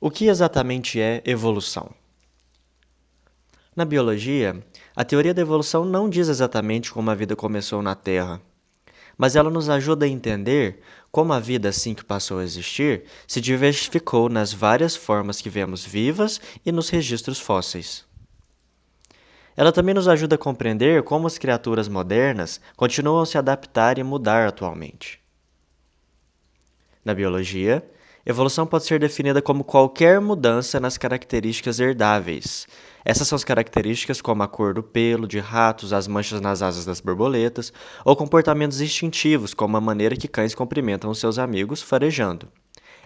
O que exatamente é evolução? Na biologia, a teoria da evolução não diz exatamente como a vida começou na Terra, mas ela nos ajuda a entender como a vida, assim que passou a existir, se diversificou nas várias formas que vemos vivas e nos registros fósseis. Ela também nos ajuda a compreender como as criaturas modernas continuam a se adaptar e mudar atualmente. Na biologia, evolução pode ser definida como qualquer mudança nas características herdáveis. Essas são as características como a cor do pelo de ratos, as manchas nas asas das borboletas, ou comportamentos instintivos, como a maneira que cães cumprimentam os seus amigos farejando,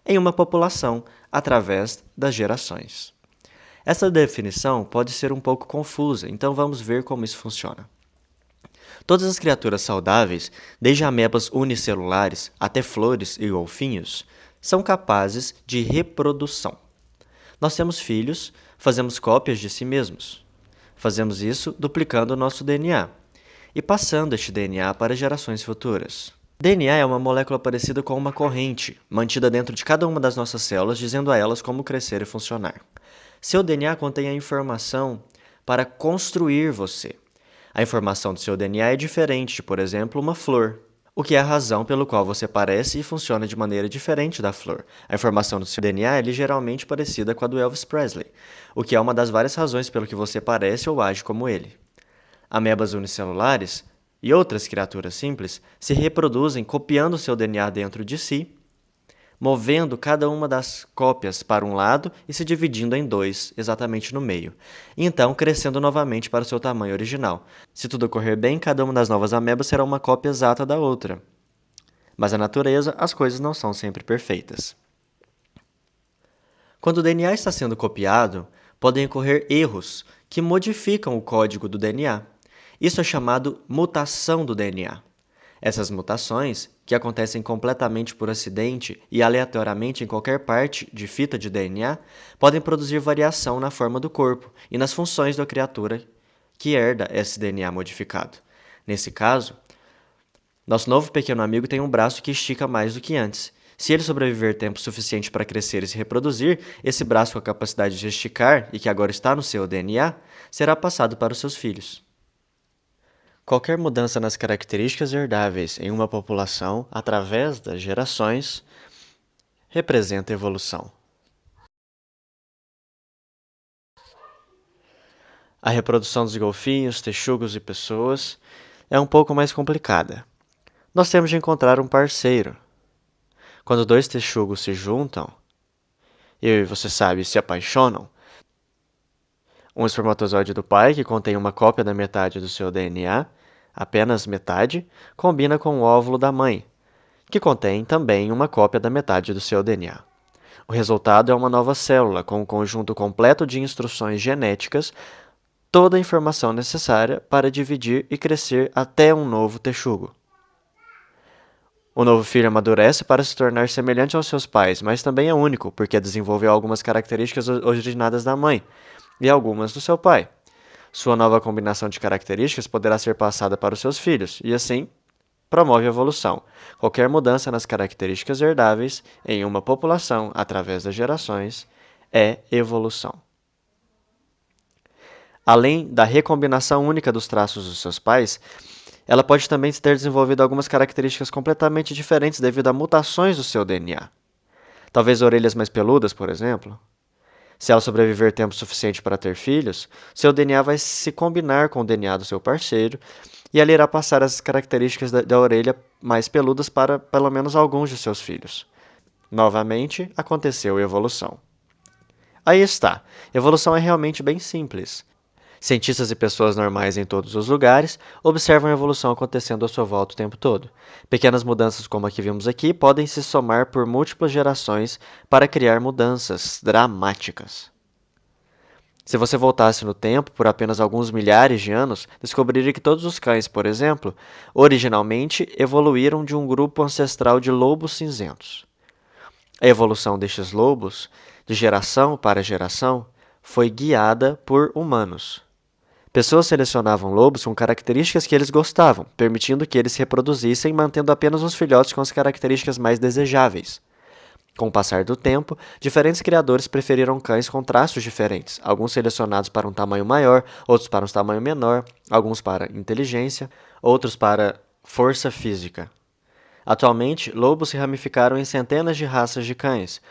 em uma população, através das gerações. Essa definição pode ser um pouco confusa, então vamos ver como isso funciona. Todas as criaturas saudáveis, desde amebas unicelulares até flores e golfinhos, são capazes de reprodução. Nós temos filhos, fazemos cópias de si mesmos. Fazemos isso duplicando o nosso DNA e passando este DNA para gerações futuras. DNA é uma molécula parecida com uma corrente, mantida dentro de cada uma das nossas células, dizendo a elas como crescer e funcionar. Seu DNA contém a informação para construir você. A informação do seu DNA é diferente de, por exemplo, uma flor, o que é a razão pelo qual você parece e funciona de maneira diferente da flor. A informação do seu DNA é ligeiramente parecida com a do Elvis Presley, o que é uma das várias razões pelo que você parece ou age como ele. Amebas unicelulares e outras criaturas simples se reproduzem copiando seu DNA dentro de si, movendo cada uma das cópias para um lado e se dividindo em dois, exatamente no meio, e então crescendo novamente para o seu tamanho original. Se tudo correr bem, cada uma das novas amebas será uma cópia exata da outra. Mas na natureza, as coisas não são sempre perfeitas. Quando o DNA está sendo copiado, podem ocorrer erros que modificam o código do DNA. Isso é chamado mutação do DNA. Essas mutações, que acontecem completamente por acidente e aleatoriamente em qualquer parte de fita de DNA, podem produzir variação na forma do corpo e nas funções da criatura que herda esse DNA modificado. Nesse caso, nosso novo pequeno amigo tem um braço que estica mais do que antes. Se ele sobreviver tempo suficiente para crescer e se reproduzir, esse braço com a capacidade de esticar e que agora está no seu DNA, será passado para os seus filhos. Qualquer mudança nas características herdáveis em uma população, através das gerações, representa evolução. A reprodução dos golfinhos, texugos e pessoas é um pouco mais complicada. Nós temos de encontrar um parceiro. Quando dois texugos se juntam, e você sabe, se apaixonam, um espermatozoide do pai, que contém uma cópia da metade do seu DNA, apenas metade, combina com o óvulo da mãe, que contém também uma cópia da metade do seu DNA. O resultado é uma nova célula com um conjunto completo de instruções genéticas, toda a informação necessária para dividir e crescer até um novo texugo. O novo filho amadurece para se tornar semelhante aos seus pais, mas também é único, porque desenvolveu algumas características originadas da mãe e algumas do seu pai. Sua nova combinação de características poderá ser passada para os seus filhos, e assim promove a evolução. Qualquer mudança nas características herdáveis em uma população através das gerações é evolução. Além da recombinação única dos traços dos seus pais, ela pode também ter desenvolvido algumas características completamente diferentes devido a mutações do seu DNA. Talvez orelhas mais peludas, por exemplo. Se ela sobreviver tempo suficiente para ter filhos, seu DNA vai se combinar com o DNA do seu parceiro e ela irá passar as características da orelha mais peludas para pelo menos alguns de seus filhos. Novamente, aconteceu evolução. Aí está. Evolução é realmente bem simples. Cientistas e pessoas normais em todos os lugares observam a evolução acontecendo à sua volta o tempo todo. Pequenas mudanças como a que vimos aqui podem se somar por múltiplas gerações para criar mudanças dramáticas. Se você voltasse no tempo por apenas alguns milhares de anos, descobriria que todos os cães, por exemplo, originalmente evoluíram de um grupo ancestral de lobos cinzentos. A evolução destes lobos, de geração para geração, foi guiada por humanos. Pessoas selecionavam lobos com características que eles gostavam, permitindo que eles se reproduzissem, mantendo apenas os filhotes com as características mais desejáveis. Com o passar do tempo, diferentes criadores preferiram cães com traços diferentes, alguns selecionados para um tamanho maior, outros para um tamanho menor, alguns para inteligência, outros para força física. Atualmente, lobos se ramificaram em centenas de raças de cães,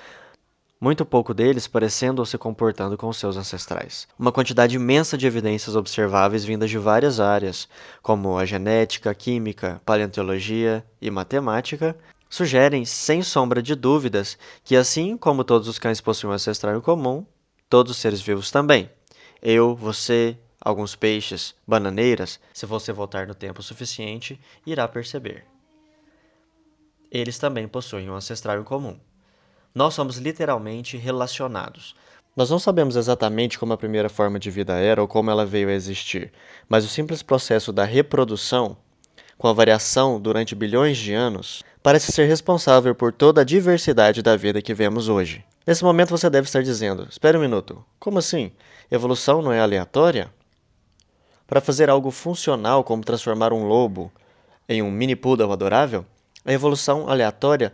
muito pouco deles parecendo ou se comportando com seus ancestrais. Uma quantidade imensa de evidências observáveis vindas de várias áreas, como a genética, química, paleontologia e matemática, sugerem, sem sombra de dúvidas, que assim como todos os cães possuem um ancestral em comum, todos os seres vivos também. Eu, você, alguns peixes, bananeiras, se você voltar no tempo suficiente, irá perceber. Eles também possuem um ancestral em comum. Nós somos literalmente relacionados. Nós não sabemos exatamente como a primeira forma de vida era ou como ela veio a existir, mas o simples processo da reprodução, com a variação durante bilhões de anos, parece ser responsável por toda a diversidade da vida que vemos hoje. Nesse momento você deve estar dizendo: espere um minuto, como assim? Evolução não é aleatória? Para fazer algo funcional como transformar um lobo em um mini poodle adorável, a evolução aleatória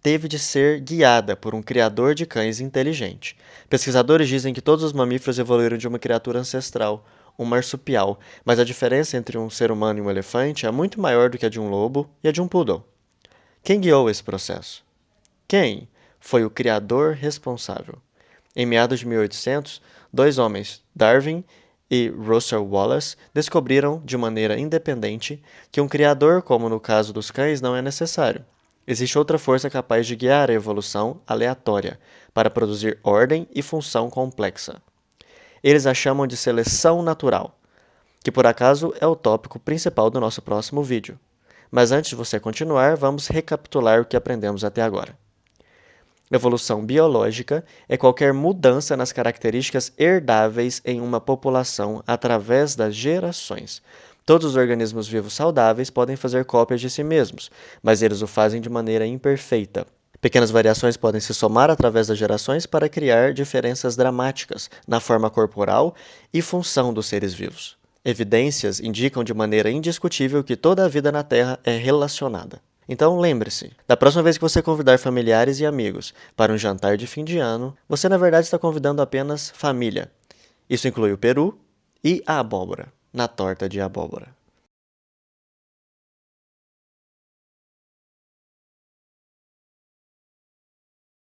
teve de ser guiada por um criador de cães inteligente. Pesquisadores dizem que todos os mamíferos evoluíram de uma criatura ancestral, um marsupial, mas a diferença entre um ser humano e um elefante é muito maior do que a de um lobo e a de um poodle. Quem guiou esse processo? Quem foi o criador responsável? Em meados de 1800, dois homens, Darwin e Russell Wallace, descobriram de maneira independente que um criador, como no caso dos cães, não é necessário. Existe outra força capaz de guiar a evolução aleatória para produzir ordem e função complexa. Eles a chamam de seleção natural, que por acaso é o tópico principal do nosso próximo vídeo. Mas antes de você continuar, vamos recapitular o que aprendemos até agora. Evolução biológica é qualquer mudança nas características herdáveis em uma população através das gerações. Todos os organismos vivos saudáveis podem fazer cópias de si mesmos, mas eles o fazem de maneira imperfeita. Pequenas variações podem se somar através das gerações para criar diferenças dramáticas na forma corporal e função dos seres vivos. Evidências indicam de maneira indiscutível que toda a vida na Terra é relacionada. Então lembre-se, da próxima vez que você convidar familiares e amigos para um jantar de fim de ano, você na verdade está convidando apenas família. Isso inclui o peru e a abóbora, na torta de abóbora.